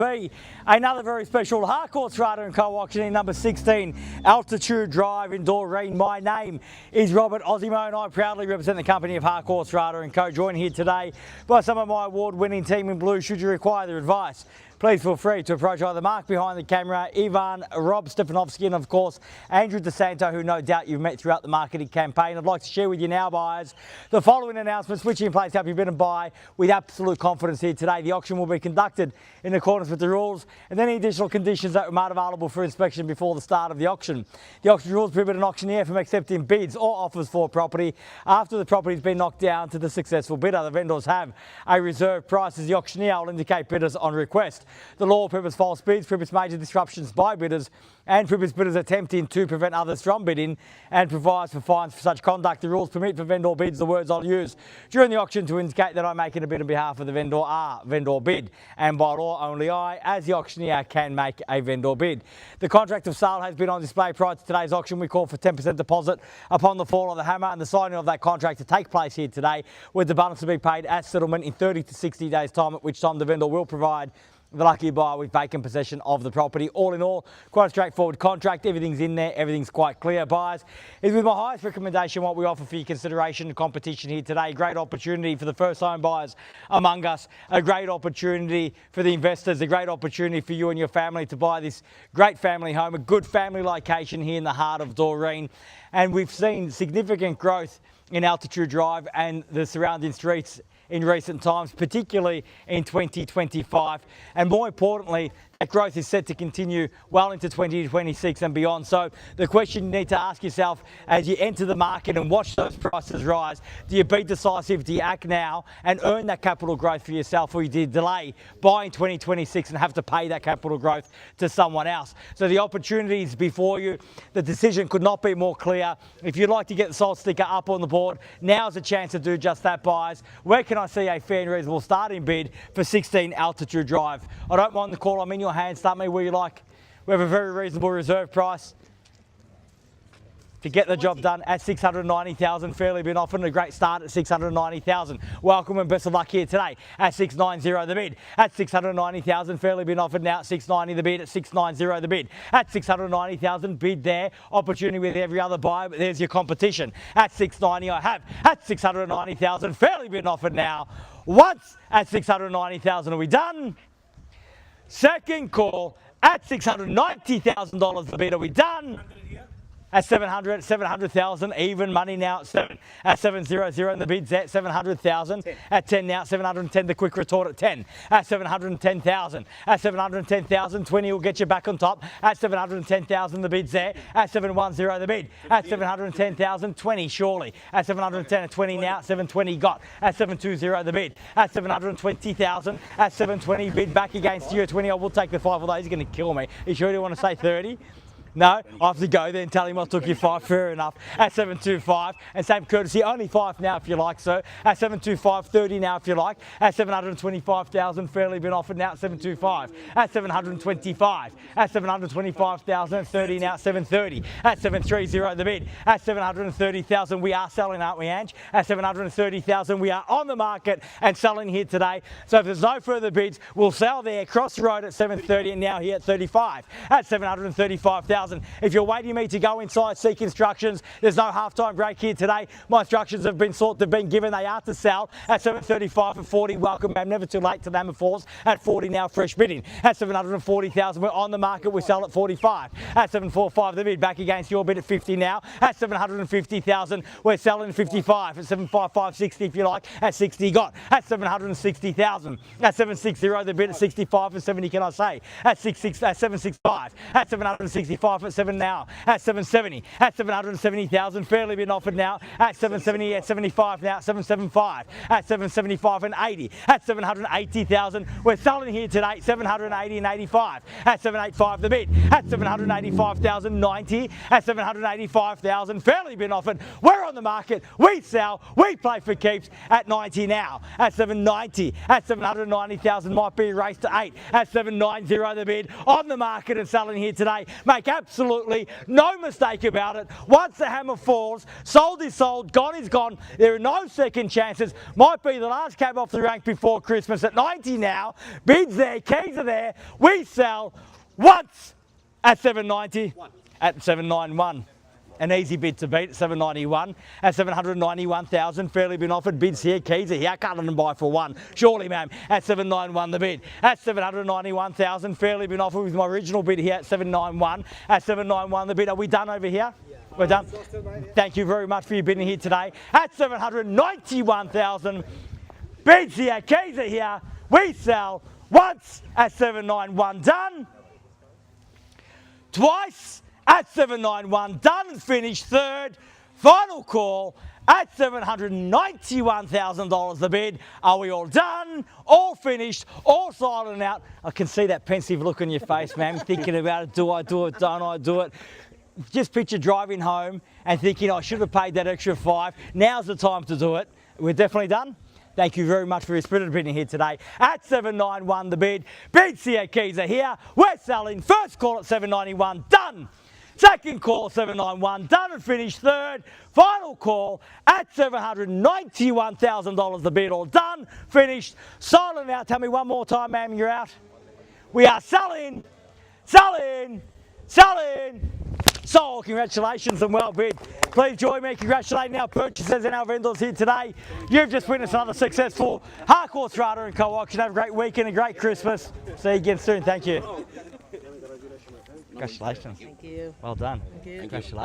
Another very special Harcourts Rata and Co auctioneer number 16 Altitude Drive in Doreen. My name is Robert Ozzimo and I proudly represent the company of Harcourts Rata and Co, joined here today by some of my award-winning team in blue. Should you require their advice, please feel free to approach either Mark behind the camera, Ivan, Rob Stefanovsky, and of course Andrew DeSanto, who no doubt you've met throughout the marketing campaign. I'd like to share with you now, buyers, the following announcements which in place help you bid and buy with absolute confidence here today. The auction will be conducted in accordance with the rules and any additional conditions that were made available for inspection before the start of the auction. The auction rules prohibit an auctioneer from accepting bids or offers for property after the property has been knocked down to the successful bidder. The vendors have a reserve price as the auctioneer will indicate bidders on request. The law prohibits false bids, prohibits major disruptions by bidders and prohibits bidders attempting to prevent others from bidding and provides for fines for such conduct. The rules permit for vendor bids, the words I'll use during the auction to indicate that I'm making a bid on behalf of the vendor are vendor bid, and by law only I, as the auctioneer, can make a vendor bid. The contract of sale has been on display prior to today's auction. We call for 10% deposit upon the fall of the hammer and the signing of that contract to take place here today, with the balance to be paid at settlement in 30 to 60 days time, at which time the vendor will provide the lucky buyer with vacant possession of the property. All in all, quite a straightforward contract. Everything's in there, everything's quite clear. Buyers, is with my highest recommendation what we offer for your consideration and competition here today. Great opportunity for the first home buyers among us, a great opportunity for the investors, a great opportunity for you and your family to buy this great family home, a good family location here in the heart of Doreen. And we've seen significant growth in Altitude Drive and the surrounding streets in recent times, particularly in 2025, and more importantly, that growth is set to continue well into 2026 and beyond. So the question you need to ask yourself as you enter the market and watch those prices rise, do you be decisive, do you act now and earn that capital growth for yourself, or do you delay buying 2026 and have to pay that capital growth to someone else? So the opportunity is before you. The decision could not be more clear. If you'd like to get the sold sticker up on the board, now's a chance to do just that, buyers. Where can I see a fair and reasonable starting bid for 16 Altitude Drive? I don't mind the call, I'm in your hands, start me where you like. We have a very reasonable reserve price to get the job done at 690,000. Fairly been offered a great start at 690,000. Welcome and best of luck here today at 690 the bid. At 690,000, fairly been offered now at 690 the bid, at 690 the bid. At 690,000, bid there. Opportunity with every other buyer, but there's your competition. At 690 I have. At 690,000, fairly been offered now. Once at 690,000, are we done? Second call at $690,000 the bid, are we done? At 700,000, even money now at 7. At 700 and the bid's at 700,000. At 10 now, 710, the quick retort at 10. At 710,000. At 710,000, 20 will get you back on top. At 710,000, the bid's there. At 710 the bid. At 710,000, 20 surely. At 710 at 20 now, 720 got. At 720 the bid. At 720,000. At 720 bid back against you at 20. I will take the 5, although he's going to kill me. You sure you want to say 30? No, I have to go there and tell him I took you 5, fair enough. At 725, and same courtesy, only 5 now if you like, sir. At 725, 30 now if you like. At 725,000, fairly been offered now at 725. At 725. At 725,000, 30 now at 730. At 730 the bid. At 730,000, we are selling, aren't we, Ange? At 730,000, we are on the market and selling here today. So if there's no further bids, we'll sell there, cross the road at 730 and now here at 35. At 735,000. If you're waiting me to go inside, seek instructions. There's no halftime break here today. My instructions have been sought, they've been given. They are to sell at 735 and 40. Welcome, I'm never too late to them, of course. At 40 now, fresh bidding. At 740,000, we're on the market. We sell at 45. At 745, the bid back against your bid at 50 now. At 750,000, we're selling 55. At 755, 60 if you like. At 60 got. At 760,000. At 760, the bid at 65 and 70 can I say. At 765. At 765. At 7 now, at 770, at 770,000, fairly been offered now, at 770, at 75 now, at 775, at 775 and 80, at 780,000, we're selling here today, 780 and 85, at 785 the bid, at 785,000, 90, at 785,000, fairly been offered, we're on the market, we sell, we play for keeps, at 90 now, at 790, at 790,000, might be raised to 8, at 790 the bid, on the market and selling here today, make Absolutely no mistake about it. Once the hammer falls, sold is sold, gone is gone. There are no second chances. Might be the last cab off the rank before Christmas at 90 now. Bids there, keys are there. We sell once at 790, at 791. An easy bid to beat at 791, at 791,000, fairly been offered. Bids here, keys are here, cut them and buy for one. Surely, ma'am, at 791 the bid. At 791,000, fairly been offered with my original bid here at 791. At 791 the bid. Are we done over here? We're done. Thank you very much for your bidding here today. At 791,000, bids here, keys are here. We sell once at 791, done. Twice at 791, done and finished. Third, final call at $791,000 the bid. Are we all done? All finished? All silent out? I can see that pensive look on your face, ma'am, thinking about it. Do I do it? Don't I do it? Just picture driving home and thinking, I should have paid that extra $5. Now's the time to do it. We're definitely done. Thank you very much for your spirited bidding here today. At 791 the bid. Bids here, keys are here. We're selling. First call at 791, done. Second call, 791, done and finished. Third, final call at $791,000 the bid. All done, finished, silent out. Tell me one more time, ma'am, you're out. We are selling, selling, selling. So, congratulations and well bid. Please join me congratulating our purchasers and our vendors here today. You've just witnessed another successful Harcourts, Rata and Co auction. Have a great weekend, a great Christmas. See you again soon. Thank you. Congratulations. Thank you. Well done. Thank you. Congratulations.